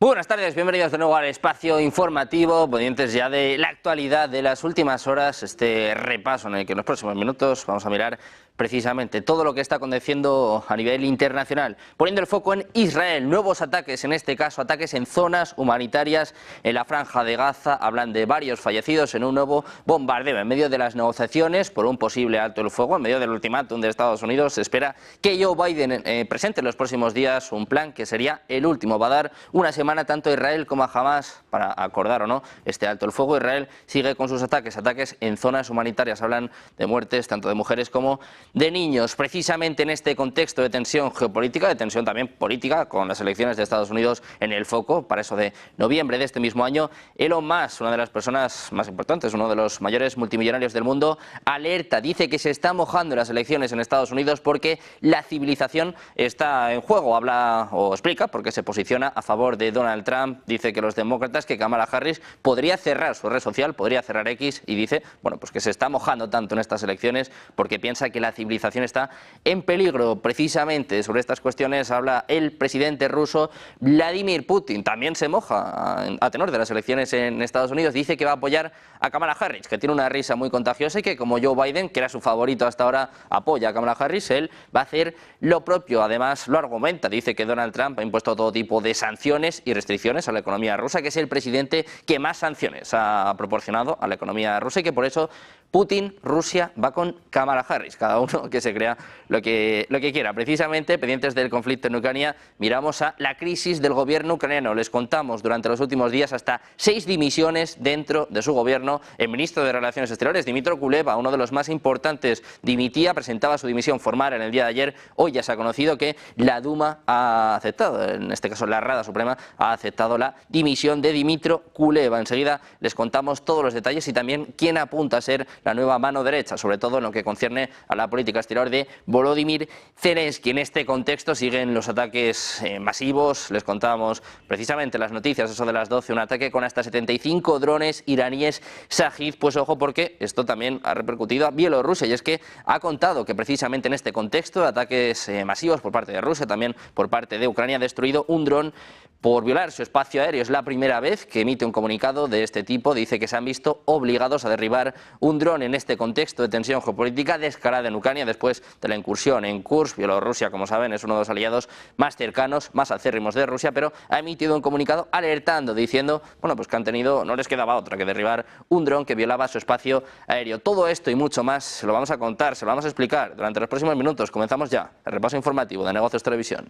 Muy buenas tardes, bienvenidos de nuevo al espacio informativo, pendientes ya de la actualidad de las últimas horas, este repaso en el que en los próximos minutos vamos a mirar precisamente todo lo que está aconteciendo a nivel internacional, poniendo el foco en Israel, nuevos ataques, en este caso ataques en zonas humanitarias en la franja de Gaza, hablan de varios fallecidos en un nuevo bombardeo en medio de las negociaciones por un posible alto el fuego, en medio del ultimátum de Estados Unidos. Se espera que Joe Biden presente en los próximos días un plan que sería el último, va a dar una semana tanto a Israel como a Hamas para acordar o no este alto el fuego. Israel sigue con sus ataques en zonas humanitarias, hablan de muertes tanto de mujeres como de niños, precisamente en este contexto de tensión geopolítica, de tensión también política, con las elecciones de Estados Unidos en el foco, para eso de noviembre de este mismo año. Elon Musk, una de las personas más importantes, uno de los mayores multimillonarios del mundo, alerta, dice que se está mojando en las elecciones en Estados Unidos porque la civilización está en juego, habla o explica por qué se posiciona a favor de Donald Trump, dice que los demócratas, que Kamala Harris podría cerrar su red social, podría cerrar X, y dice, bueno, pues que se está mojando tanto en estas elecciones porque piensa que la civilización está en peligro. Precisamente sobre estas cuestiones habla el presidente ruso Vladimir Putin, también se moja a tenor de las elecciones en Estados Unidos, dice que va a apoyar a Kamala Harris, que tiene una risa muy contagiosa y que como Joe Biden, que era su favorito hasta ahora, apoya a Kamala Harris, él va a hacer lo propio. Además lo argumenta, dice que Donald Trump ha impuesto todo tipo de sanciones y restricciones a la economía rusa, que es el presidente que más sanciones ha proporcionado a la economía rusa y que por eso Putin, Rusia, va con Kamala Harris, cada uno que se crea lo que quiera. Precisamente, pendientes del conflicto en Ucrania, miramos a la crisis del gobierno ucraniano. Les contamos durante los últimos días hasta 6 dimisiones dentro de su gobierno. El ministro de Relaciones Exteriores, Dmytro Kuleba, uno de los más importantes, dimitía, presentaba su dimisión formal en el día de ayer. Hoy ya se ha conocido que la Duma ha aceptado, en este caso la Rada Suprema, ha aceptado la dimisión de Dmytro Kuleba. Enseguida les contamos todos los detalles y también quién apunta a ser la nueva mano derecha, sobre todo en lo que concierne a la política exterior de Volodymyr Zelensky. En este contexto siguen los ataques masivos. Les contábamos precisamente las noticias, eso de las 12, un ataque con hasta 75 drones iraníes Shahid. Pues ojo, porque esto también ha repercutido a Bielorrusia, y es que ha contado que precisamente en este contexto de ataques masivos por parte de Rusia, también por parte de Ucrania, ha destruido un dron por violar su espacio aéreo. Es la primera vez que emite un comunicado de este tipo. Dice que se han visto obligados a derribar un dron en este contexto de tensión geopolítica descarada en Ucrania después de la incursión en Kursk. Bielorrusia, como saben, es uno de los aliados más cercanos, más acérrimos de Rusia, pero ha emitido un comunicado alertando, diciendo, bueno, pues que han tenido, no les quedaba otra que derribar un dron que violaba su espacio aéreo. Todo esto y mucho más se lo vamos a contar, se lo vamos a explicar durante los próximos minutos. Comenzamos ya el repaso informativo de Negocios Televisión.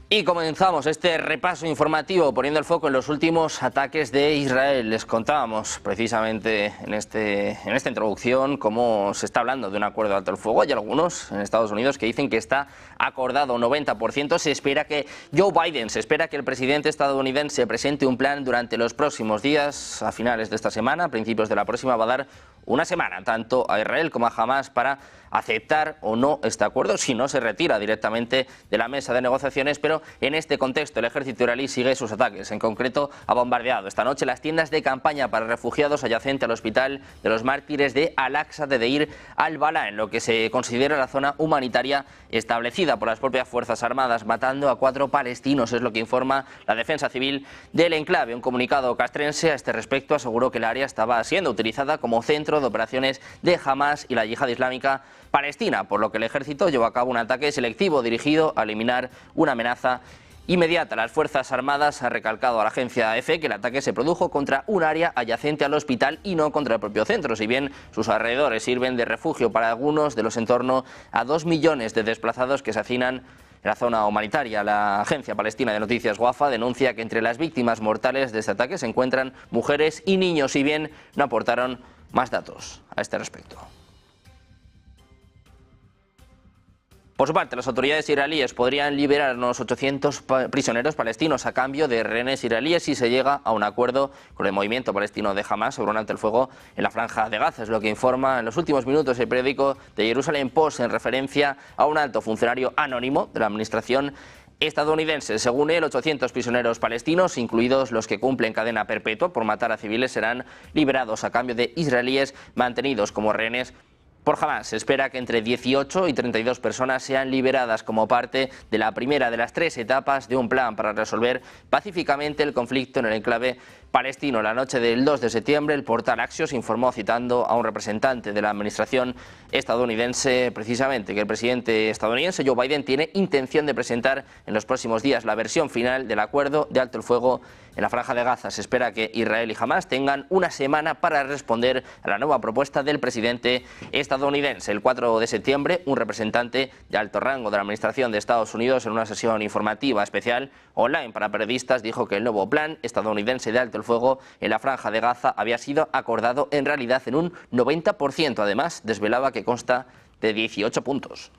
Y comenzamos este repaso informativo poniendo el foco en los últimos ataques de Israel. Les contábamos precisamente en esta introducción cómo se está hablando de un acuerdo de alto el fuego. Hay algunos en Estados Unidos que dicen que está acordado 90%. Se espera que Joe Biden, se espera que el presidente estadounidense presente un plan durante los próximos días, a finales de esta semana, a principios de la próxima. Va a dar una semana tanto a Israel como a Hamas para aceptar o no este acuerdo, si no se retira directamente de la mesa de negociaciones. Pero en este contexto el ejército israelí sigue sus ataques. En concreto, ha bombardeado esta noche las tiendas de campaña para refugiados adyacente al hospital de los mártires de Al-Aqsa de Deir al-Balá, en lo que se considera la zona humanitaria establecida por las propias Fuerzas Armadas, matando a 4 palestinos, es lo que informa la Defensa Civil del enclave. Un comunicado castrense a este respecto aseguró que el área estaba siendo utilizada como centro de operaciones de Hamas y la Yihad Islámica Palestina, por lo que el ejército llevó a cabo un ataque selectivo dirigido a eliminar una amenaza inmediata. Las Fuerzas Armadas han recalcado a la agencia AFP que el ataque se produjo contra un área adyacente al hospital y no contra el propio centro, si bien sus alrededores sirven de refugio para algunos de los en torno a 2 millones de desplazados que se hacinan en la zona humanitaria. La agencia palestina de noticias Wafa denuncia que entre las víctimas mortales de este ataque se encuentran mujeres y niños, si bien no aportaron más datos a este respecto. Por su parte, las autoridades israelíes podrían liberar unos 800 prisioneros palestinos a cambio de rehenes israelíes si se llega a un acuerdo con el movimiento palestino de Hamas sobre un alto el fuego en la franja de Gaza. Es lo que informa en los últimos minutos el periódico de Jerusalem Post en referencia a un alto funcionario anónimo de la administración estadounidense. Según él, 800 prisioneros palestinos, incluidos los que cumplen cadena perpetua por matar a civiles, serán liberados a cambio de israelíes mantenidos como rehenes por Hamás. Se espera que entre 18 y 32 personas sean liberadas como parte de la primera de las 3 etapas de un plan para resolver pacíficamente el conflicto en el enclave palestino. La noche del 2 de septiembre, el portal Axios informó, citando a un representante de la administración estadounidense, precisamente que el presidente estadounidense Joe Biden tiene intención de presentar en los próximos días la versión final del acuerdo de alto el fuego en la Franja de Gaza. Se espera que Israel y Hamás tengan una semana para responder a la nueva propuesta del presidente estadounidense. El 4 de septiembre, un representante de alto rango de la Administración de Estados Unidos, en una sesión informativa especial online para periodistas, dijo que el nuevo plan estadounidense de alto el fuego en la Franja de Gaza había sido acordado en realidad en un 90%. Además, desvelaba que consta de 18 puntos.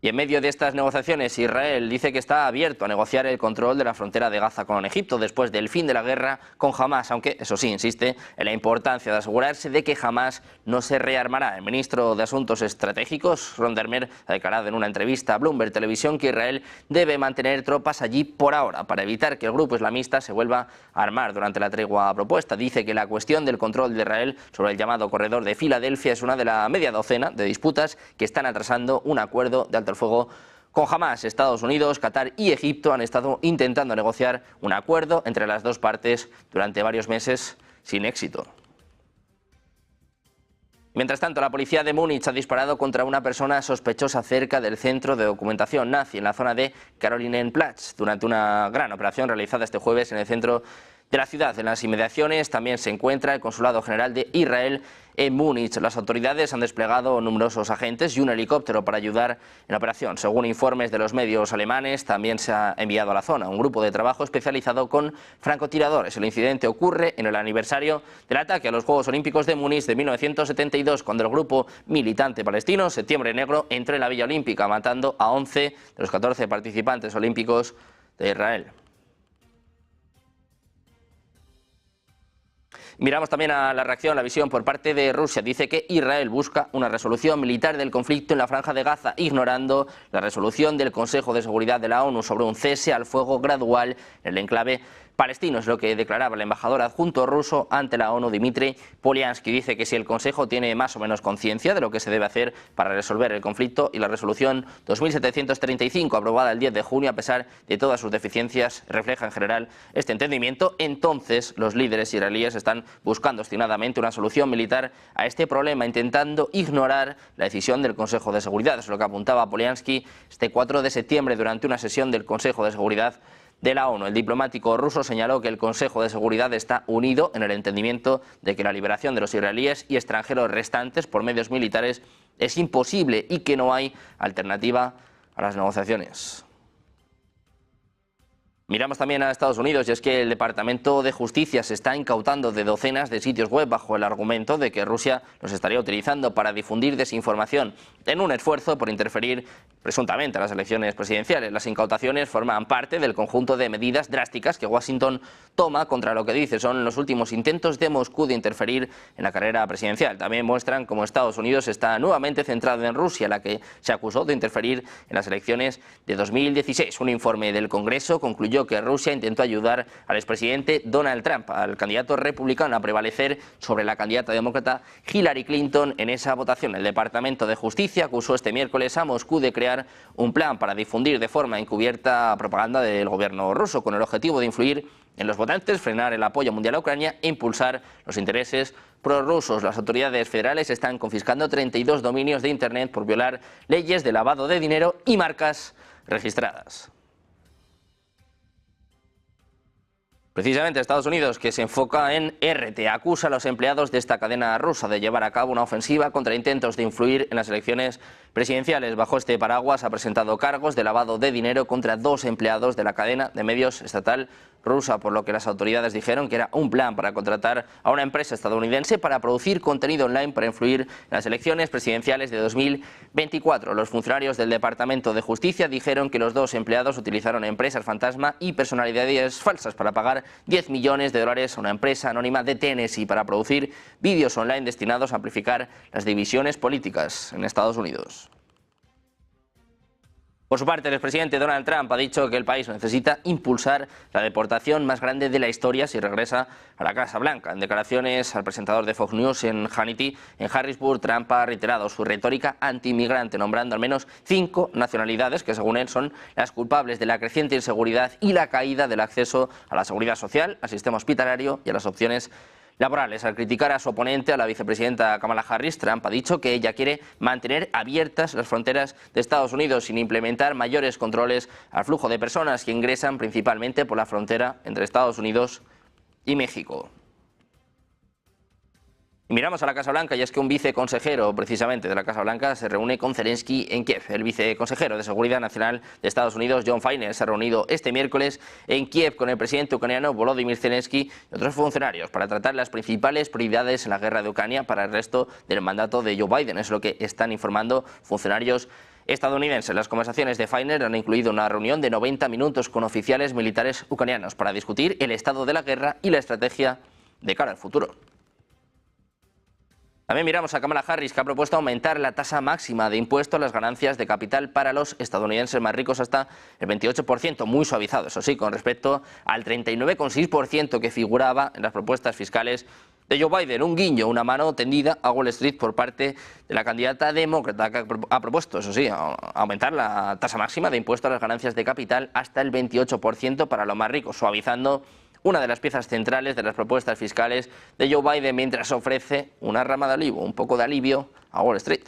Y en medio de estas negociaciones, Israel dice que está abierto a negociar el control de la frontera de Gaza con Egipto después del fin de la guerra con Hamás, aunque, eso sí, insiste en la importancia de asegurarse de que Hamás no se rearmará. El ministro de Asuntos Estratégicos, Ron Dermer, ha declarado en una entrevista a Bloomberg Televisión que Israel debe mantener tropas allí por ahora para evitar que el grupo islamista se vuelva a armar durante la tregua propuesta. Dice que la cuestión del control de Israel sobre el llamado corredor de Filadelfia es una de la media docena de disputas que están atrasando un acuerdo de alto el fuego con Hamás. Estados Unidos, Qatar y Egipto han estado intentando negociar un acuerdo entre las dos partes durante varios meses sin éxito. Mientras tanto, la policía de Múnich ha disparado contra una persona sospechosa cerca del centro de documentación nazi en la zona de Karolinenplatz durante una gran operación realizada este jueves en el centro de la ciudad. En las inmediaciones también se encuentra el Consulado General de Israel en Múnich. Las autoridades han desplegado numerosos agentes y un helicóptero para ayudar en la operación. Según informes de los medios alemanes, también se ha enviado a la zona un grupo de trabajo especializado con francotiradores. El incidente ocurre en el aniversario del ataque a los Juegos Olímpicos de Múnich de 1972, cuando el grupo militante palestino Septiembre Negro entró en la Villa Olímpica, matando a 11 de los 14 participantes olímpicos de Israel. Miramos también a la reacción, la visión por parte de Rusia. Dice que Israel busca una resolución militar del conflicto en la Franja de Gaza, ignorando la resolución del Consejo de Seguridad de la ONU sobre un cese al fuego gradual en el enclave palestino. Es lo que declaraba el embajador adjunto ruso ante la ONU, Dmitry Polyansky. Dice que si el Consejo tiene más o menos conciencia de lo que se debe hacer para resolver el conflicto, y la resolución 2735, aprobada el 10 de junio, a pesar de todas sus deficiencias, refleja en general este entendimiento, entonces los líderes israelíes están buscando obstinadamente una solución militar a este problema, intentando ignorar la decisión del Consejo de Seguridad. Es lo que apuntaba Polyansky este 4 de septiembre durante una sesión del Consejo de Seguridad de la ONU. El diplomático ruso señaló que el Consejo de Seguridad está unido en el entendimiento de que la liberación de los israelíes y extranjeros restantes por medios militares es imposible y que no hay alternativa a las negociaciones. Miramos también a Estados Unidos, y es que el Departamento de Justicia se está incautando de docenas de sitios web bajo el argumento de que Rusia los estaría utilizando para difundir desinformación en un esfuerzo por interferir presuntamente en las elecciones presidenciales. Las incautaciones forman parte del conjunto de medidas drásticas que Washington toma contra lo que dice son los últimos intentos de Moscú de interferir en la carrera presidencial. También muestran cómo Estados Unidos está nuevamente centrado en Rusia, la que se acusó de interferir en las elecciones de 2016. Un informe del Congreso concluyó que Rusia intentó ayudar al expresidente Donald Trump, al candidato republicano, a prevalecer sobre la candidata demócrata Hillary Clinton en esa votación. El Departamento de Justicia acusó este miércoles a Moscú de crear un plan para difundir de forma encubierta propaganda del gobierno ruso, con el objetivo de influir en los votantes, frenar el apoyo mundial a Ucrania e impulsar los intereses prorrusos. Las autoridades federales están confiscando 32 dominios de Internet por violar leyes de lavado de dinero y marcas registradas. Precisamente Estados Unidos, que se enfoca en RT, acusa a los empleados de esta cadena rusa de llevar a cabo una ofensiva contra intentos de influir en las elecciones presidenciales. Bajo este paraguas ha presentado cargos de lavado de dinero contra 2 empleados de la cadena de medios estatal rusa, por lo que las autoridades dijeron que era un plan para contratar a una empresa estadounidense para producir contenido online para influir en las elecciones presidenciales de 2024. Los funcionarios del Departamento de Justicia dijeron que los 2 empleados utilizaron empresas fantasma y personalidades falsas para pagar $10 millones a una empresa anónima de Tennessee para producir vídeos online destinados a amplificar las divisiones políticas en Estados Unidos. Por su parte, el expresidente Donald Trump ha dicho que el país necesita impulsar la deportación más grande de la historia si regresa a la Casa Blanca. En declaraciones al presentador de Fox News en Hannity, en Harrisburg, Trump ha reiterado su retórica anti-inmigrante, nombrando al menos 5 nacionalidades que, según él, son las culpables de la creciente inseguridad y la caída del acceso a la seguridad social, al sistema hospitalario y a las opciones laborales. Al criticar a su oponente, a la vicepresidenta Kamala Harris, Trump ha dicho que ella quiere mantener abiertas las fronteras de Estados Unidos sin implementar mayores controles al flujo de personas que ingresan principalmente por la frontera entre Estados Unidos y México. Y miramos a la Casa Blanca, y es que un viceconsejero precisamente de la Casa Blanca se reúne con Zelensky en Kiev. El viceconsejero de Seguridad Nacional de Estados Unidos, John Feiner, se ha reunido este miércoles en Kiev con el presidente ucraniano Volodymyr Zelensky y otros funcionarios para tratar las principales prioridades en la guerra de Ucrania para el resto del mandato de Joe Biden. Es lo que están informando funcionarios estadounidenses. Las conversaciones de Feiner han incluido una reunión de 90 minutos con oficiales militares ucranianos para discutir el estado de la guerra y la estrategia de cara al futuro. También miramos a Kamala Harris, que ha propuesto aumentar la tasa máxima de impuesto a las ganancias de capital para los estadounidenses más ricos hasta el 28%, muy suavizado, eso sí, con respecto al 39,6% que figuraba en las propuestas fiscales de Joe Biden. Un guiño, una mano tendida a Wall Street por parte de la candidata demócrata, que ha propuesto, eso sí, aumentar la tasa máxima de impuesto a las ganancias de capital hasta el 28% para los más ricos, suavizando una de las piezas centrales de las propuestas fiscales de Joe Biden, mientras ofrece una rama de alivio, un poco de alivio a Wall Street.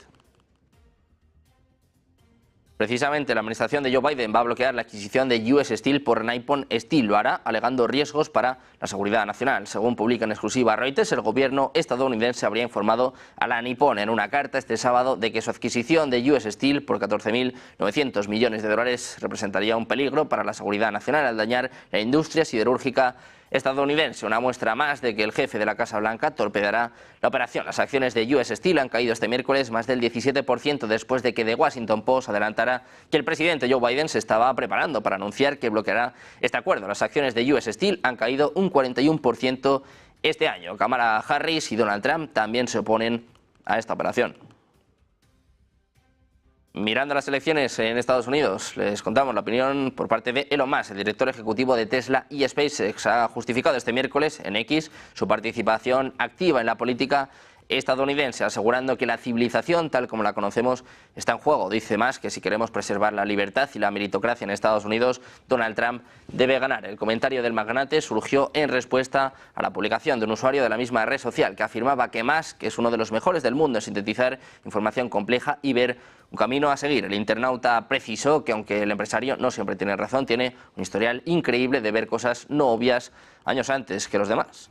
Precisamente la administración de Joe Biden va a bloquear la adquisición de US Steel por Nippon Steel. Lo hará alegando riesgos para la seguridad nacional. Según publica en exclusiva Reuters, el gobierno estadounidense habría informado a la Nippon en una carta este sábado de que su adquisición de US Steel por 14.900 millones de dólares representaría un peligro para la seguridad nacional al dañar la industria siderúrgica estadounidense. Una muestra más de que el jefe de la Casa Blanca torpedará la operación. Las acciones de US Steel han caído este miércoles más del 17% después de que The Washington Post adelantara que el presidente Joe Biden se estaba preparando para anunciar que bloqueará este acuerdo. Las acciones de US Steel han caído un 41% este año. Kamala Harris y Donald Trump también se oponen a esta operación. Mirando las elecciones en Estados Unidos, les contamos la opinión por parte de Elon Musk, el director ejecutivo de Tesla y SpaceX. Ha justificado este miércoles en X su participación activa en la política estadounidense, asegurando que la civilización tal como la conocemos está en juego. Dice más que si queremos preservar la libertad y la meritocracia en Estados Unidos, Donald Trump debe ganar. El comentario del magnate surgió en respuesta a la publicación de un usuario de la misma red social que afirmaba que Musk es uno de los mejores del mundo en sintetizar información compleja y ver un camino a seguir. El internauta precisó que aunque el empresario no siempre tiene razón, tiene un historial increíble de ver cosas no obvias años antes que los demás.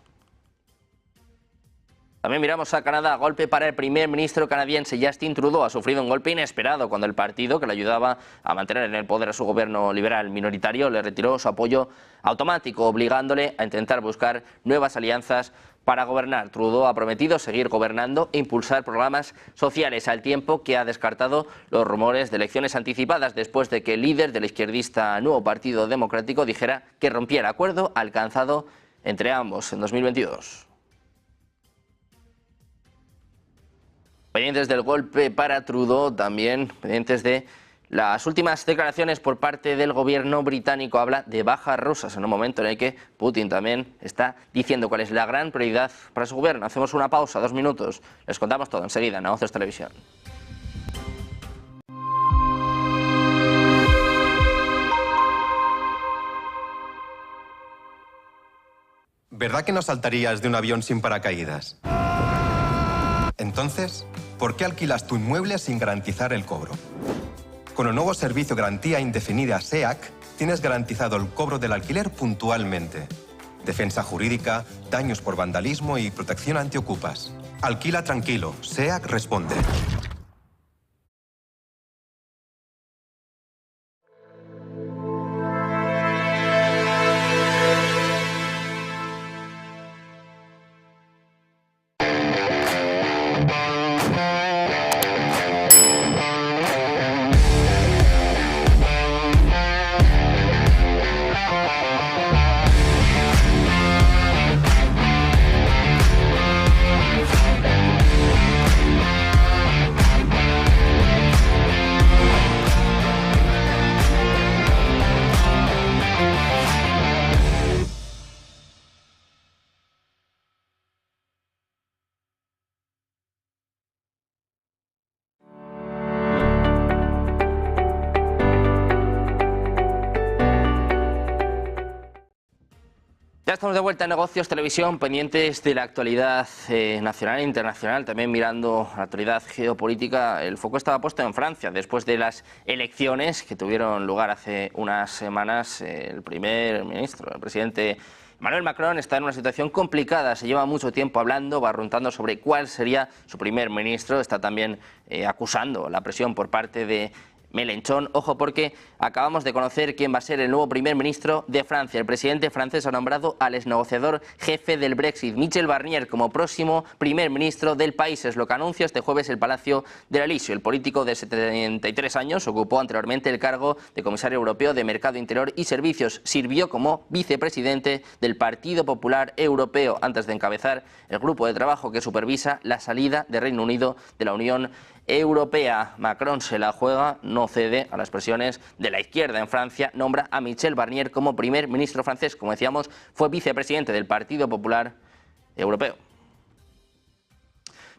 También miramos a Canadá. Golpe para el primer ministro canadiense. Justin Trudeau ha sufrido un golpe inesperado cuando el partido que le ayudaba a mantener en el poder a su gobierno liberal minoritario le retiró su apoyo automático, obligándole a intentar buscar nuevas alianzas para gobernar. Trudeau ha prometido seguir gobernando e impulsar programas sociales, al tiempo que ha descartado los rumores de elecciones anticipadas después de que el líder del izquierdista Nuevo Partido Democrático dijera que rompía el acuerdo alcanzado entre ambos en 2022. Pendientes del golpe para Trudeau, también pendientes de las últimas declaraciones por parte del gobierno británico. Habla de bajas rusas en un momento en el que Putin también está diciendo cuál es la gran prioridad para su gobierno. Hacemos una pausa, 2 minutos. Les contamos todo enseguida en Negocios Televisión. ¿Verdad que no saltarías de un avión sin paracaídas? Entonces, ¿por qué alquilas tu inmueble sin garantizar el cobro? Con el nuevo servicio Garantía Indefinida SEAC, tienes garantizado el cobro del alquiler puntualmente. Defensa jurídica, daños por vandalismo y protección antiocupas. Alquila tranquilo, SEAC responde. Ya estamos de vuelta en Negocios Televisión, pendientes de la actualidad nacional e internacional, también mirando la actualidad geopolítica. El foco estaba puesto en Francia. Después de las elecciones que tuvieron lugar hace unas semanas, el primer ministro, el presidente Emmanuel Macron, está en una situación complicada. Se lleva mucho tiempo hablando, barruntando sobre cuál sería su primer ministro. Está también acusando la presión por parte de Mélenchon. Ojo, porque acabamos de conocer quién va a ser el nuevo primer ministro de Francia. El presidente francés ha nombrado al exnegociador jefe del Brexit, Michel Barnier, como próximo primer ministro del país. Es lo que anuncia este jueves el Palacio del Elíseo. El político de 73 años ocupó anteriormente el cargo de comisario europeo de Mercado Interior y Servicios. Sirvió como vicepresidente del Partido Popular Europeo antes de encabezar el grupo de trabajo que supervisa la salida de Reino Unido de la Unión Europea. Macron se la juega, no cede a las presiones de la izquierda en Francia, nombra a Michel Barnier como primer ministro francés. Como decíamos, fue vicepresidente del Partido Popular Europeo.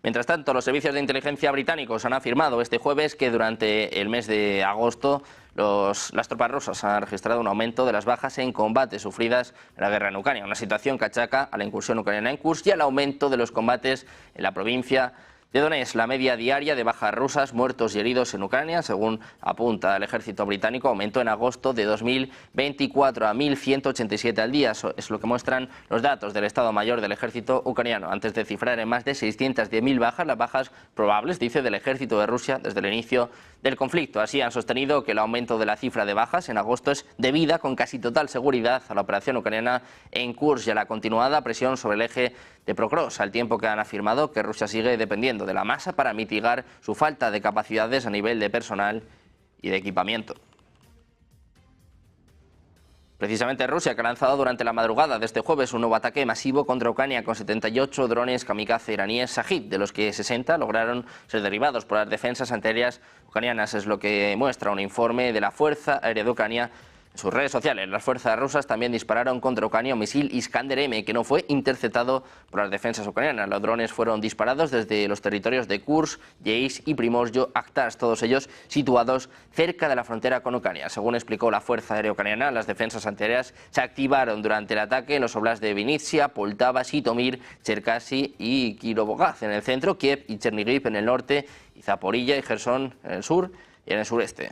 Mientras tanto, los servicios de inteligencia británicos han afirmado este jueves que durante el mes de agosto las tropas rusas han registrado un aumento de las bajas en combate sufridas en la guerra en Ucrania, una situación que achaca a la incursión ucraniana en Kursk y al aumento de los combates en la provincia de Donetsk. La media diaria de bajas rusas, muertos y heridos en Ucrania, según apunta el ejército británico, aumentó en agosto de 2024 a 1.187 al día. Eso es lo que muestran los datos del Estado Mayor del ejército ucraniano, antes de cifrar en más de 610.000 bajas, las bajas probables, dice, del ejército de Rusia desde el inicio del conflicto. Así han sostenido que el aumento de la cifra de bajas en agosto es debida con casi total seguridad a la operación ucraniana en Kursk y a la continuada presión sobre el eje de Prokrovsk, al tiempo que han afirmado que Rusia sigue dependiendo de la masa para mitigar su falta de capacidades a nivel de personal y de equipamiento. Precisamente Rusia, que ha lanzado durante la madrugada de este jueves un nuevo ataque masivo contra Ucrania con 78 drones kamikaze iraníes Shahid, de los que 60 lograron ser derribados por las defensas antiaéreas ucranianas. Es lo que muestra un informe de la Fuerza Aérea de Ucrania en sus redes sociales. Las fuerzas rusas también dispararon contra Ucrania un misil Iskander-M que no fue interceptado por las defensas ucranianas. Los drones fueron disparados desde los territorios de Kursk, Yeisk y Primorje-Akhtarsk, todos ellos situados cerca de la frontera con Ucrania. Según explicó la Fuerza Aérea Ucraniana, las defensas antiaéreas se activaron durante el ataque en los óblasts de Vinnytsia, Poltava, Zhytomyr, Cherkasy y Kirovograd en el centro, Kiev y Chernihiv en el norte, y Zaporilla y Gerson en el sur y en el sureste.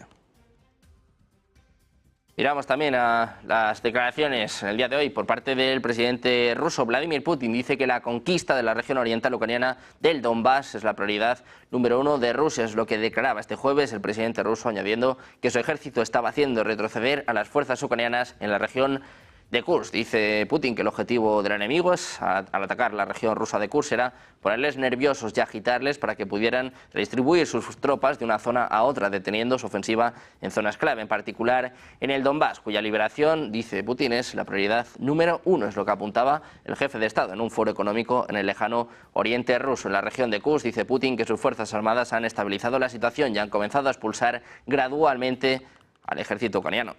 Miramos también a las declaraciones el día de hoy por parte del presidente ruso Vladimir Putin. Dice que la conquista de la región oriental ucraniana del Donbass es la prioridad número 1 de Rusia. Es lo que declaraba este jueves el presidente ruso, añadiendo que su ejército estaba haciendo retroceder a las fuerzas ucranianas en la región de Kursk. Dice Putin que el objetivo del enemigo al atacar la región rusa de Kursk era ponerles nerviosos y agitarles para que pudieran redistribuir sus tropas de una zona a otra, deteniendo su ofensiva en zonas clave, en particular en el Donbass, cuya liberación, dice Putin, es la prioridad número 1. Es lo que apuntaba el jefe de Estado en un foro económico en el lejano oriente ruso. En la región de Kursk, dice Putin que sus fuerzas armadas han estabilizado la situación y han comenzado a expulsar gradualmente al ejército ucraniano.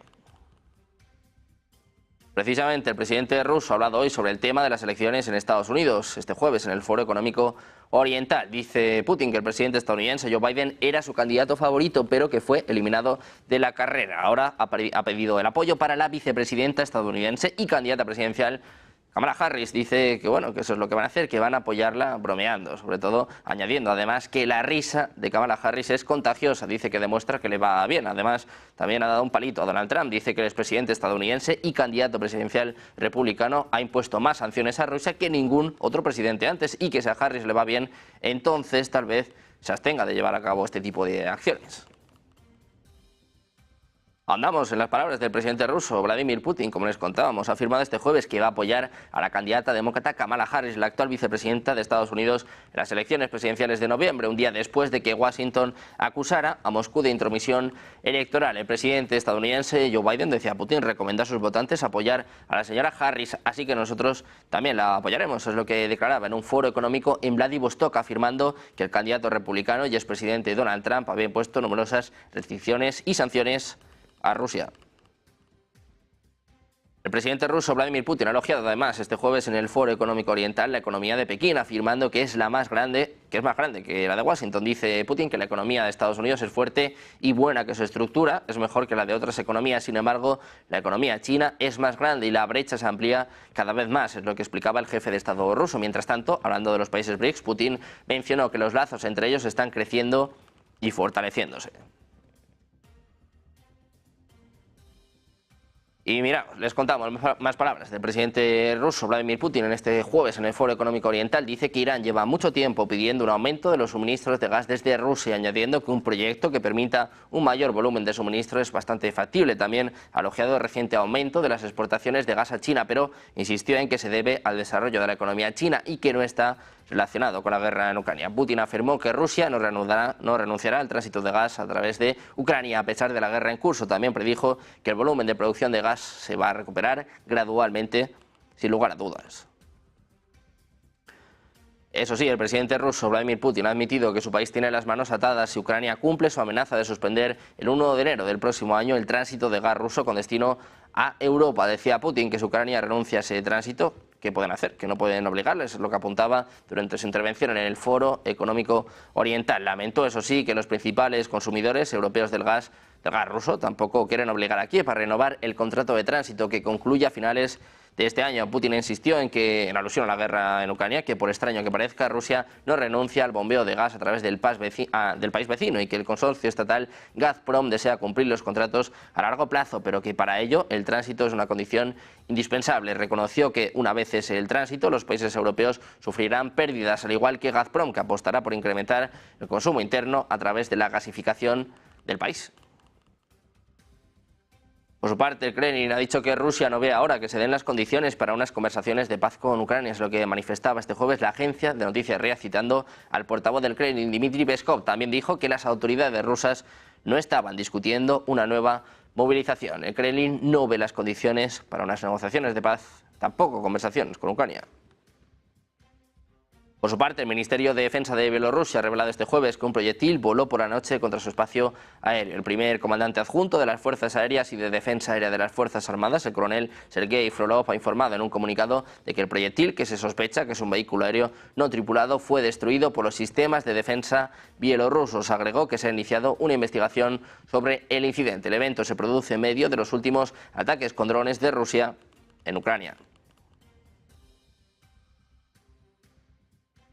Precisamente el presidente ruso ha hablado hoy sobre el tema de las elecciones en Estados Unidos, este jueves en el Foro Económico Oriental. Dice Putin que el presidente estadounidense Joe Biden era su candidato favorito, pero que fue eliminado de la carrera. Ahora ha pedido el apoyo para la vicepresidenta estadounidense y candidata presidencial Kamala Harris. Dice que bueno, que eso es lo que van a hacer, que van a apoyarla bromeando, sobre todo añadiendo además que la risa de Kamala Harris es contagiosa. Dice que demuestra que le va bien. Además, también ha dado un palito a Donald Trump. Dice que el expresidente estadounidense y candidato presidencial republicano ha impuesto más sanciones a Rusia que ningún otro presidente antes, y que si a Harris le va bien, entonces tal vez se abstenga de llevar a cabo este tipo de acciones. Andamos en las palabras del presidente ruso Vladimir Putin. Como les contábamos, ha afirmado este jueves que va a apoyar a la candidata demócrata Kamala Harris, la actual vicepresidenta de Estados Unidos, en las elecciones presidenciales de noviembre, un día después de que Washington acusara a Moscú de intromisión electoral. El presidente estadounidense Joe Biden, decía Putin, recomendó a sus votantes apoyar a la señora Harris, así que nosotros también la apoyaremos. Es lo que declaraba en un foro económico en Vladivostok, afirmando que el candidato republicano y expresidente Donald Trump había impuesto numerosas restricciones y sanciones a Rusia. El presidente ruso Vladimir Putin ha elogiado además este jueves en el Foro Económico Oriental la economía de Pekín, afirmando que es más grande que la de Washington. Dice Putin que la economía de Estados Unidos es fuerte y buena, que su estructura es mejor que la de otras economías. Sin embargo, la economía china es más grande y la brecha se amplía cada vez más, es lo que explicaba el jefe de Estado ruso. Mientras tanto, hablando de los países BRICS, Putin mencionó que los lazos entre ellos están creciendo y fortaleciéndose. Y mira, les contamos más palabras del presidente ruso Vladimir Putin en este jueves en el Foro Económico Oriental. Dice que Irán lleva mucho tiempo pidiendo un aumento de los suministros de gas desde Rusia, añadiendo que un proyecto que permita un mayor volumen de suministro es bastante factible. También ha elogiado el reciente aumento de las exportaciones de gas a China, pero insistió en que se debe al desarrollo de la economía china y que no está relacionado con la guerra en Ucrania. Putin afirmó que Rusia no renunciará al tránsito de gas a través de Ucrania a pesar de la guerra en curso. También predijo que el volumen de producción de gas se va a recuperar gradualmente, sin lugar a dudas. Eso sí, el presidente ruso Vladimir Putin ha admitido que su país tiene las manos atadas si Ucrania cumple su amenaza de suspender el 1 de enero del próximo año el tránsito de gas ruso con destino a Europa. Decía Putin que si Ucrania renuncia a ese tránsito, ¿qué pueden hacer? Que no pueden obligarles, es lo que apuntaba durante su intervención en el Foro Económico Oriental. Lamentó, eso sí, que los principales consumidores europeos del gas ruso tampoco quieren obligar a Kiev a renovar el contrato de tránsito que concluye a finales de este año. Putin insistió en alusión a la guerra en Ucrania, que por extraño que parezca, Rusia no renuncia al bombeo de gas a través del país vecino y que el consorcio estatal Gazprom desea cumplir los contratos a largo plazo, pero que para ello el tránsito es una condición indispensable. Reconoció que una vez cese el tránsito, los países europeos sufrirán pérdidas, al igual que Gazprom, que apostará por incrementar el consumo interno a través de la gasificación del país. Por su parte, el Kremlin ha dicho que Rusia no ve ahora que se den las condiciones para unas conversaciones de paz con Ucrania. Es lo que manifestaba este jueves la agencia de noticias RIA, citando al portavoz del Kremlin, Dmitry Peskov. También dijo que las autoridades rusas no estaban discutiendo una nueva movilización. El Kremlin no ve las condiciones para unas negociaciones de paz, tampoco conversaciones con Ucrania. Por su parte, el Ministerio de Defensa de Bielorrusia ha revelado este jueves que un proyectil voló por la noche contra su espacio aéreo. El primer comandante adjunto de las Fuerzas Aéreas y de Defensa Aérea de las Fuerzas Armadas, el coronel Sergei Frolov, ha informado en un comunicado de que el proyectil, que se sospecha que es un vehículo aéreo no tripulado, fue destruido por los sistemas de defensa bielorrusos. Agregó que se ha iniciado una investigación sobre el incidente. El evento se produce en medio de los últimos ataques con drones de Rusia en Ucrania.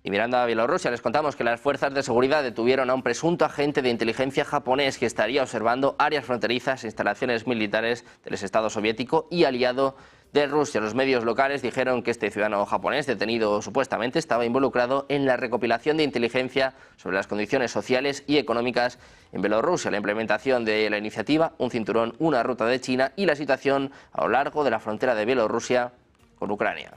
Y mirando a Bielorrusia, les contamos que las fuerzas de seguridad detuvieron a un presunto agente de inteligencia japonés que estaría observando áreas fronterizas e instalaciones militares del Estado soviético y aliado de Rusia. Los medios locales dijeron que este ciudadano japonés, detenido supuestamente, estaba involucrado en la recopilación de inteligencia sobre las condiciones sociales y económicas en Bielorrusia, la implementación de la iniciativa Un cinturón, una ruta de China y la situación a lo largo de la frontera de Bielorrusia con Ucrania.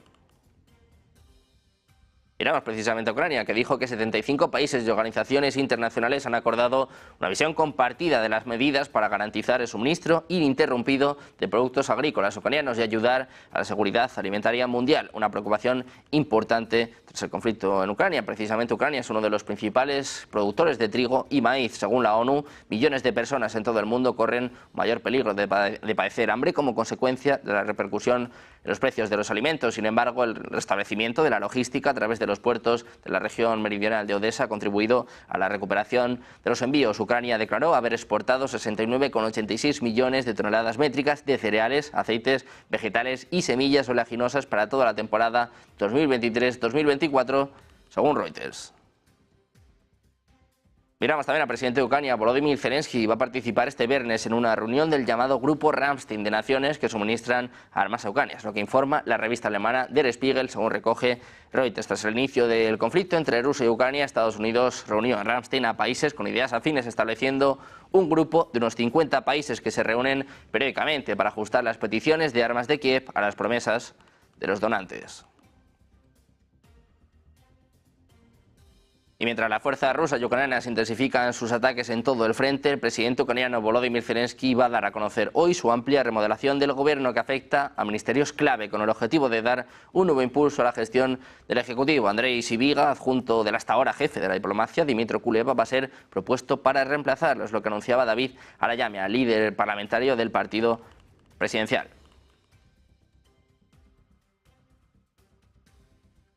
Miramos precisamente a Ucrania, que dijo que 75 países y organizaciones internacionales han acordado una visión compartida de las medidas para garantizar el suministro ininterrumpido de productos agrícolas ucranianos y ayudar a la seguridad alimentaria mundial. Una preocupación importante tras el conflicto en Ucrania. Precisamente Ucrania es uno de los principales productores de trigo y maíz. Según la ONU, millones de personas en todo el mundo corren mayor peligro de padecer hambre como consecuencia de la repercusión en los precios de los alimentos. Sin embargo, el restablecimiento de la logística a través de los puertos de la región meridional de Odesa ha contribuido a la recuperación de los envíos. Ucrania declaró haber exportado 69,86 millones de toneladas métricas de cereales, aceites vegetales y semillas oleaginosas para toda la temporada 2023-2024, según Reuters. Miramos también al presidente de Ucrania, Volodymyr Zelensky, va a participar este viernes en una reunión del llamado Grupo Ramstein de naciones que suministran armas a Ucrania, es lo que informa la revista alemana Der Spiegel, según recoge Reuters. Tras el inicio del conflicto entre Rusia y Ucrania, Estados Unidos reunió en Ramstein a países con ideas afines, estableciendo un grupo de unos 50 países que se reúnen periódicamente para ajustar las peticiones de armas de Kiev a las promesas de los donantes. Y mientras las fuerzas rusas y ucranianas intensifican sus ataques en todo el frente, el presidente ucraniano Volodymyr Zelensky va a dar a conocer hoy su amplia remodelación del gobierno que afecta a ministerios clave con el objetivo de dar un nuevo impulso a la gestión del Ejecutivo. Andrei Sybiga, adjunto del hasta ahora jefe de la diplomacia, Dmytro Kuleba, va a ser propuesto para reemplazarlo, es lo que anunciaba David Arayamia, líder parlamentario del partido presidencial.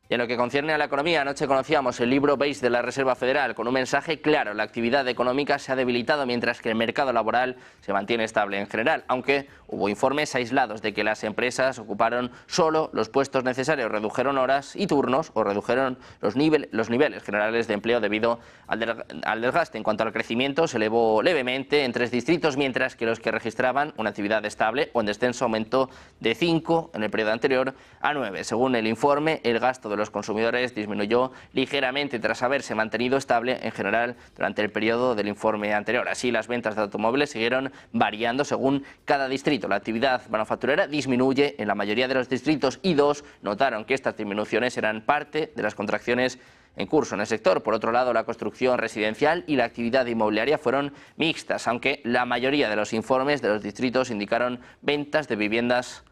Y en lo que concierne a la economía, anoche conocíamos el libro Base de la Reserva Federal con un mensaje claro: la actividad económica se ha debilitado mientras que el mercado laboral se mantiene estable en general, aunque hubo informes aislados de que las empresas ocuparon solo los puestos necesarios, redujeron horas y turnos o redujeron los niveles generales de empleo debido al desgaste. En cuanto al crecimiento, se elevó levemente en 3 distritos, mientras que los que registraban una actividad estable o en descenso aumentó de 5 en el periodo anterior a 9. Según el informe, el gasto de los consumidores disminuyó ligeramente tras haberse mantenido estable en general durante el periodo del informe anterior. Así, las ventas de automóviles siguieron variando según cada distrito. La actividad manufacturera disminuye en la mayoría de los distritos y 2 notaron que estas disminuciones eran parte de las contracciones en curso en el sector. Por otro lado, la construcción residencial y la actividad inmobiliaria fueron mixtas, aunque la mayoría de los informes de los distritos indicaron ventas de viviendas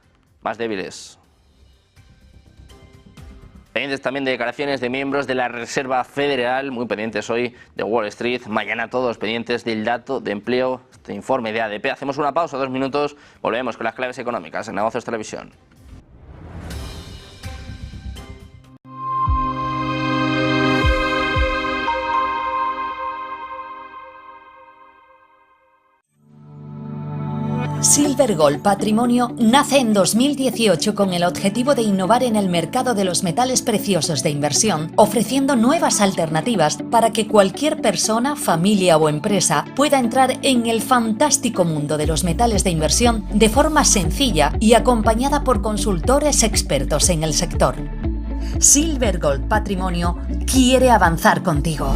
más débiles. Pendientes también de declaraciones de miembros de la Reserva Federal, muy pendientes hoy de Wall Street, mañana todos pendientes del dato de empleo, este informe de ADP. Hacemos una pausa, 2 minutos, volvemos con las claves económicas en Negocios Televisión. Silver Gold Patrimonio nace en 2018 con el objetivo de innovar en el mercado de los metales preciosos de inversión, ofreciendo nuevas alternativas para que cualquier persona, familia o empresa pueda entrar en el fantástico mundo de los metales de inversión de forma sencilla y acompañada por consultores expertos en el sector. Silver Gold Patrimonio quiere avanzar contigo.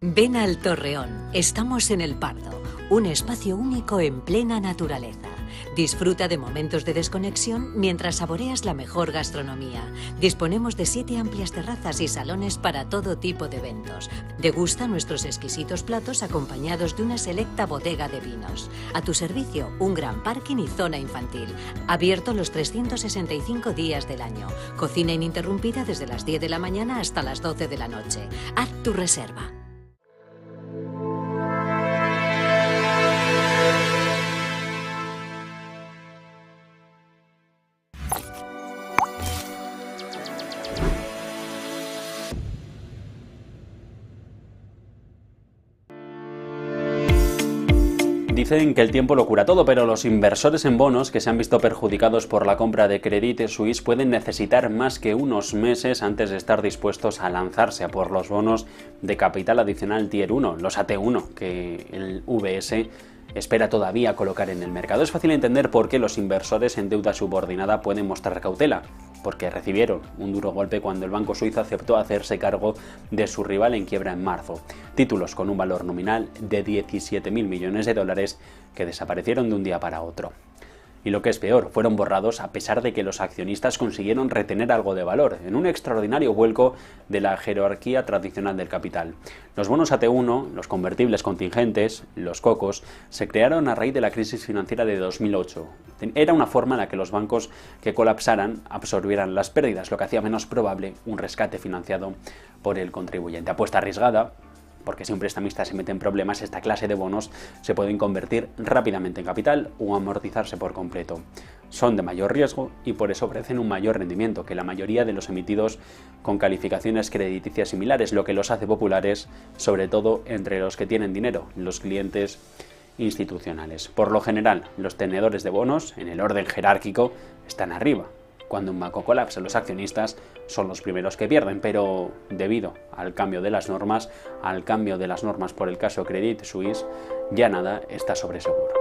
Ven al Torreón, estamos en El Pardo, un espacio único en plena naturaleza. Disfruta de momentos de desconexión mientras saboreas la mejor gastronomía. Disponemos de 7 amplias terrazas y salones para todo tipo de eventos. Degusta nuestros exquisitos platos acompañados de una selecta bodega de vinos. A tu servicio, un gran parking y zona infantil. Abierto los 365 días del año. Cocina ininterrumpida desde las 10 de la mañana hasta las 12 de la noche. Haz tu reserva. Dicen que el tiempo lo cura todo, pero los inversores en bonos que se han visto perjudicados por la compra de Credit Suisse pueden necesitar más que unos meses antes de estar dispuestos a lanzarse a por los bonos de capital adicional Tier 1, los AT1, que el VS espera todavía colocar en el mercado. Es fácil entender por qué los inversores en deuda subordinada pueden mostrar cautela, porque recibieron un duro golpe cuando el banco suizo aceptó hacerse cargo de su rival en quiebra en marzo. Títulos con un valor nominal de 17.000 millones de dólares que desaparecieron de un día para otro. Y lo que es peor, fueron borrados a pesar de que los accionistas consiguieron retener algo de valor, en un extraordinario vuelco de la jerarquía tradicional del capital. Los bonos AT1, los convertibles contingentes, los COCOs, se crearon a raíz de la crisis financiera de 2008. Era una forma en la que los bancos que colapsaran absorbieran las pérdidas, lo que hacía menos probable un rescate financiado por el contribuyente. Apuesta arriesgada, porque si un prestamista se mete en problemas, esta clase de bonos se pueden convertir rápidamente en capital o amortizarse por completo. Son de mayor riesgo y por eso ofrecen un mayor rendimiento que la mayoría de los emitidos con calificaciones crediticias similares, lo que los hace populares, sobre todo entre los que tienen dinero, los clientes institucionales. Por lo general, los tenedores de bonos, en el orden jerárquico, están arriba. Cuando un banco colapsa, los accionistas son los primeros que pierden, pero debido al cambio de las normas, por el caso Credit Suisse, ya nada está sobre seguro.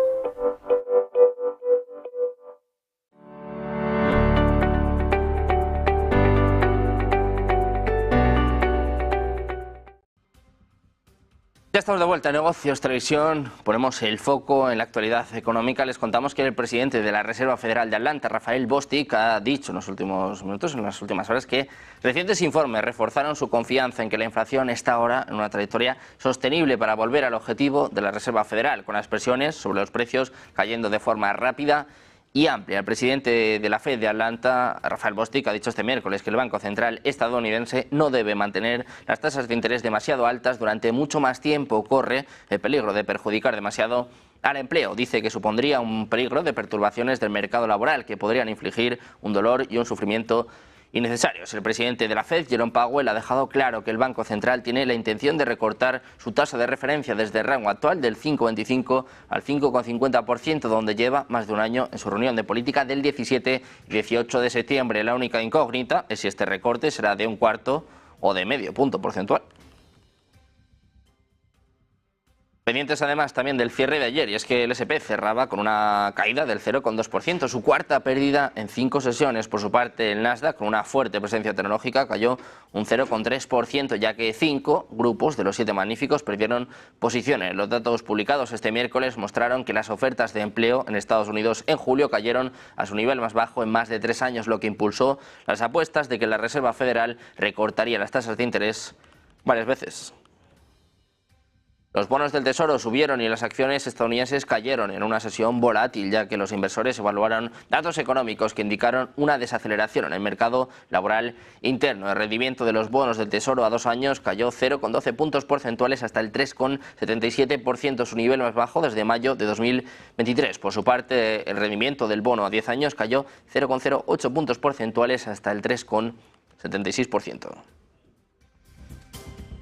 Ya estamos de vuelta en Negocios Televisión, ponemos el foco en la actualidad económica. Les contamos que el presidente de la Reserva Federal de Atlanta, Raphael Bostic, ha dicho en los últimos minutos, en las últimas horas, que recientes informes reforzaron su confianza en que la inflación está ahora en una trayectoria sostenible para volver al objetivo de la Reserva Federal, con las presiones sobre los precios cayendo de forma rápida y amplia. El presidente de la Fed de Atlanta, Rafael Bostic, ha dicho este miércoles que el Banco Central estadounidense no debe mantener las tasas de interés demasiado altas durante mucho más tiempo. Corre el peligro de perjudicar demasiado al empleo. Dice que supondría un peligro de perturbaciones del mercado laboral que podrían infligir un dolor y un sufrimiento innecesarios. El presidente de la Fed, Jerome Powell, ha dejado claro que el Banco Central tiene la intención de recortar su tasa de referencia desde el rango actual del 5,25 al 5,50%, donde lleva más de un año en su reunión de política del 17 y 18 de septiembre. La única incógnita es si este recorte será de 1/4 o de medio punto porcentual. Pendientes además también del cierre de ayer, y es que el S&P cerraba con una caída del 0,2%, su cuarta pérdida en 5 sesiones. Por su parte, el Nasdaq, con una fuerte presencia tecnológica, cayó un 0,3%, ya que 5 grupos de los 7 magníficos perdieron posiciones. Los datos publicados este miércoles mostraron que las ofertas de empleo en Estados Unidos en julio cayeron a su nivel más bajo en más de 3 años, lo que impulsó las apuestas de que la Reserva Federal recortaría las tasas de interés varias veces. Los bonos del Tesoro subieron y las acciones estadounidenses cayeron en una sesión volátil, ya que los inversores evaluaron datos económicos que indicaron una desaceleración en el mercado laboral interno. El rendimiento de los bonos del Tesoro a 2 años cayó 0,12 puntos porcentuales hasta el 3,77%, su nivel más bajo desde mayo de 2023. Por su parte, el rendimiento del bono a 10 años cayó 0,08 puntos porcentuales hasta el 3,76%.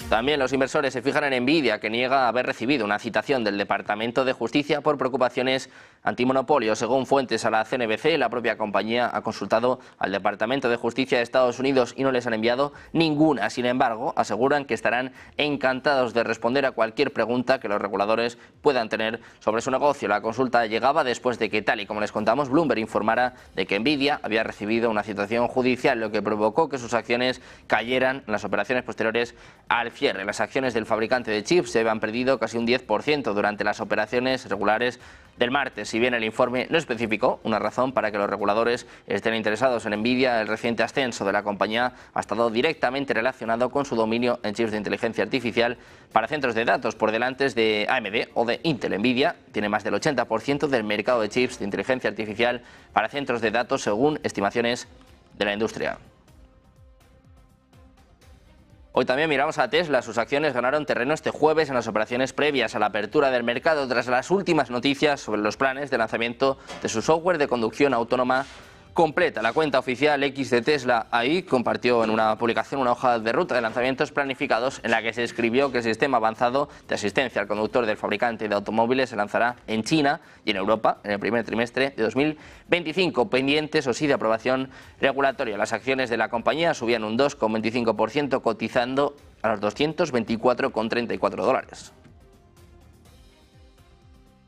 También los inversores se fijan en Nvidia, que niega haber recibido una citación del Departamento de Justicia por preocupaciones antimonopolio. Según fuentes a la CNBC, la propia compañía ha consultado al Departamento de Justicia de Estados Unidos y no les han enviado ninguna. Sin embargo, aseguran que estarán encantados de responder a cualquier pregunta que los reguladores puedan tener sobre su negocio. La consulta llegaba después de que, tal y como les contamos, Bloomberg informara de que Nvidia había recibido una citación judicial, lo que provocó que sus acciones cayeran en las operaciones posteriores al cierre. Las acciones del fabricante de chips se habían perdido casi un 10% durante las operaciones regulares del martes. Si bien el informe no especificó una razón para que los reguladores estén interesados en Nvidia, el reciente ascenso de la compañía ha estado directamente relacionado con su dominio en chips de inteligencia artificial para centros de datos, por delante de AMD o de Intel. Nvidia tiene más del 80% del mercado de chips de inteligencia artificial para centros de datos, según estimaciones de la industria. Hoy también miramos a Tesla. Sus acciones ganaron terreno este jueves en las operaciones previas a la apertura del mercado tras las últimas noticias sobre los planes de lanzamiento de su software de conducción autónoma completa. La cuenta oficial X de Tesla AI compartió en una publicación una hoja de ruta de lanzamientos planificados en la que se escribió que el sistema avanzado de asistencia al conductor del fabricante de automóviles se lanzará en China y en Europa en el primer trimestre de 2025, pendientes o sí de aprobación regulatoria. Las acciones de la compañía subían un 2,25%, cotizando a los $224,34.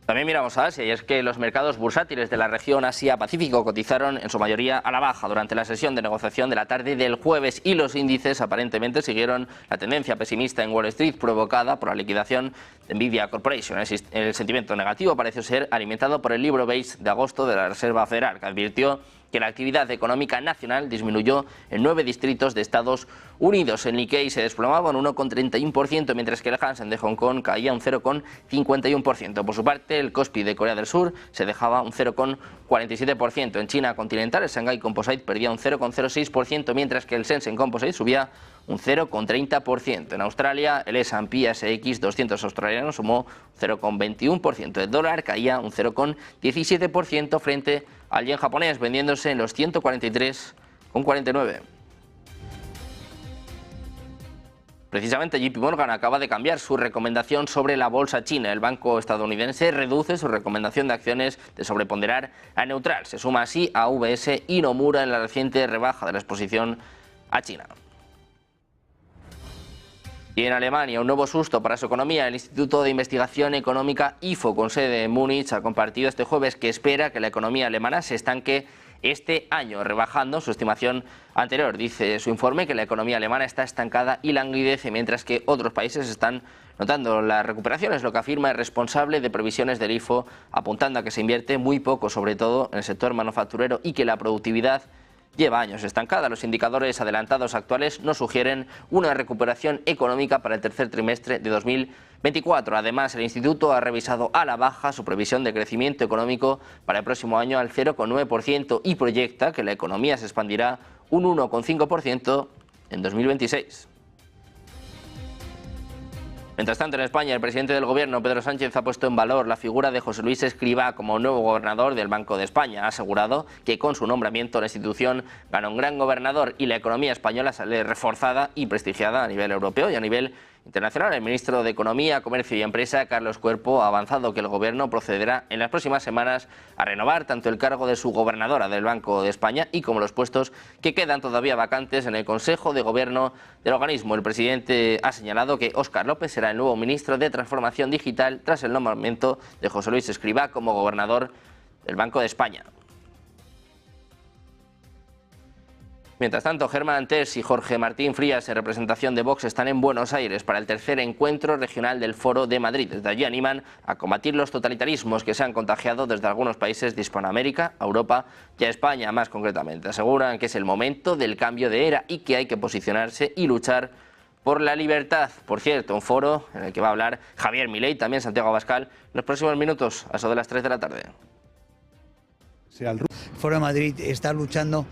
También miramos a Asia, y es que los mercados bursátiles de la región Asia-Pacífico cotizaron en su mayoría a la baja durante la sesión de negociación de la tarde del jueves, y los índices aparentemente siguieron la tendencia pesimista en Wall Street provocada por la liquidación de Nvidia Corporation. El sentimiento negativo pareció ser alimentado por el libro beige de agosto de la Reserva Federal, que advirtió que la actividad económica nacional disminuyó en 9 distritos de Estados Unidos. El Nikkei se desplomaba un 1,31%, mientras que el Hansen de Hong Kong caía un 0,51%. Por su parte, el Kospi de Corea del Sur se dejaba un 0,47%. En China continental, el Shanghai Composite perdía un 0,06%, mientras que el Shenzhen Composite subía un 0,30%. En Australia, el S&P ASX 200 australiano sumó 0,21%. El dólar caía un 0,17% frente al yen japonés, vendiéndose en los 143,49. Precisamente JP Morgan acaba de cambiar su recomendación sobre la bolsa china. El banco estadounidense reduce su recomendación de acciones de sobreponderar a neutral. Se suma así a UBS y Nomura en la reciente rebaja de la exposición a China. Y en Alemania, un nuevo susto para su economía. El Instituto de Investigación Económica IFO, con sede en Múnich, ha compartido este jueves que espera que la economía alemana se estanque este año, rebajando su estimación anterior. Dice su informe que la economía alemana está estancada y languidece, mientras que otros países están notando la recuperación. Es lo que afirma el responsable de previsiones del IFO, apuntando a que se invierte muy poco, sobre todo en el sector manufacturero, y que la productividad lleva años estancada. Los indicadores adelantados actuales no sugieren una recuperación económica para el tercer trimestre de 2024. 24. Además, el Instituto ha revisado a la baja su previsión de crecimiento económico para el próximo año al 0,9% y proyecta que la economía se expandirá un 1,5% en 2026. Mientras tanto, en España, el presidente del Gobierno, Pedro Sánchez, ha puesto en valor la figura de José Luis Escrivá como nuevo gobernador del Banco de España. Ha asegurado que con su nombramiento la institución gana un gran gobernador y la economía española sale reforzada y prestigiada a nivel europeo y a nivel internacional. El ministro de Economía, Comercio y Empresa, Carlos Cuerpo, ha avanzado que el Gobierno procederá en las próximas semanas a renovar tanto el cargo de su gobernadora del Banco de España y como los puestos que quedan todavía vacantes en el Consejo de Gobierno del organismo. El presidente ha señalado que Óscar López será el nuevo ministro de Transformación Digital tras el nombramiento de José Luis Escrivá como gobernador del Banco de España. Mientras tanto, Germán Terz y Jorge Martín Frías, en representación de Vox, están en Buenos Aires para el tercer encuentro regional del Foro de Madrid. Desde allí animan a combatir los totalitarismos que se han contagiado desde algunos países de Hispanoamérica, a Europa y a España más concretamente. Aseguran que es el momento del cambio de era y que hay que posicionarse y luchar por la libertad. Por cierto, un foro en el que va a hablar Javier Milei, también Santiago Abascal, en los próximos minutos, a eso de las 3 de la tarde. El Foro de Madrid está luchando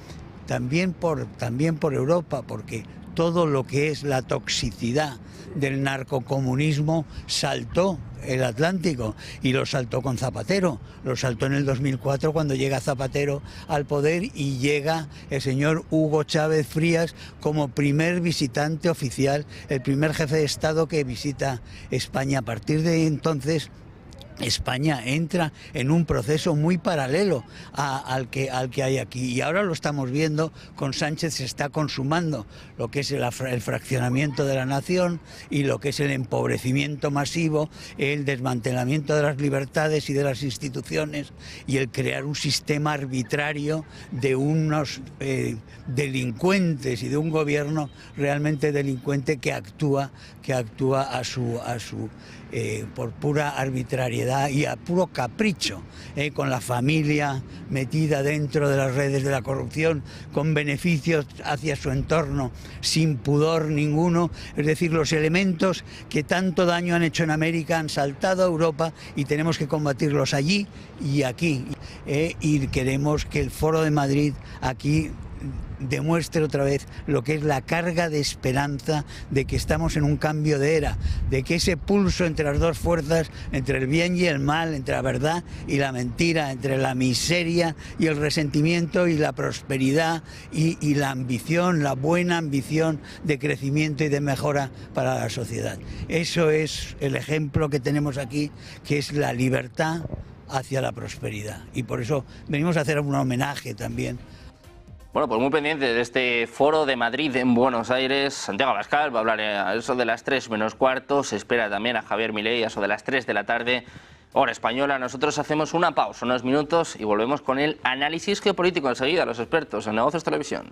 también por Europa, porque todo lo que es la toxicidad del narcocomunismo saltó el Atlántico y lo saltó con Zapatero, lo saltó en el 2004 cuando llega Zapatero al poder y llega el señor Hugo Chávez Frías como primer visitante oficial, el primer jefe de Estado que visita España. A partir de entonces España entra en un proceso muy paralelo al que hay aquí y ahora lo estamos viendo. Con Sánchez se está consumando lo que es el fraccionamiento de la nación y lo que es el empobrecimiento masivo, el desmantelamiento de las libertades y de las instituciones y el crear un sistema arbitrario de unos delincuentes y de un gobierno realmente delincuente que actúa por pura arbitrariedad y a puro capricho, con la familia metida dentro de las redes de la corrupción, con beneficios hacia su entorno, sin pudor ninguno. Es decir, los elementos que tanto daño han hecho en América han saltado a Europa y tenemos que combatirlos allí y aquí. Y queremos que el Foro de Madrid aquí demuestre otra vez lo que es la carga de esperanza de que estamos en un cambio de era, de que ese pulso entre las dos fuerzas, entre el bien y el mal, entre la verdad y la mentira, entre la miseria y el resentimiento y la prosperidad y la ambición, la buena ambición de crecimiento y de mejora para la sociedad. Eso es el ejemplo que tenemos aquí, que es la libertad hacia la prosperidad. Y por eso venimos a hacer un homenaje también. Bueno, pues muy pendiente de este Foro de Madrid en Buenos Aires. Santiago Abascal va a hablar a eso de las 3 menos cuarto. Se espera también a Javier Milei a eso de las 3 de la tarde, hora española. Nosotros hacemos una pausa, unos minutos, y volvemos con el análisis geopolítico enseguida, los expertos en Negocios Televisión.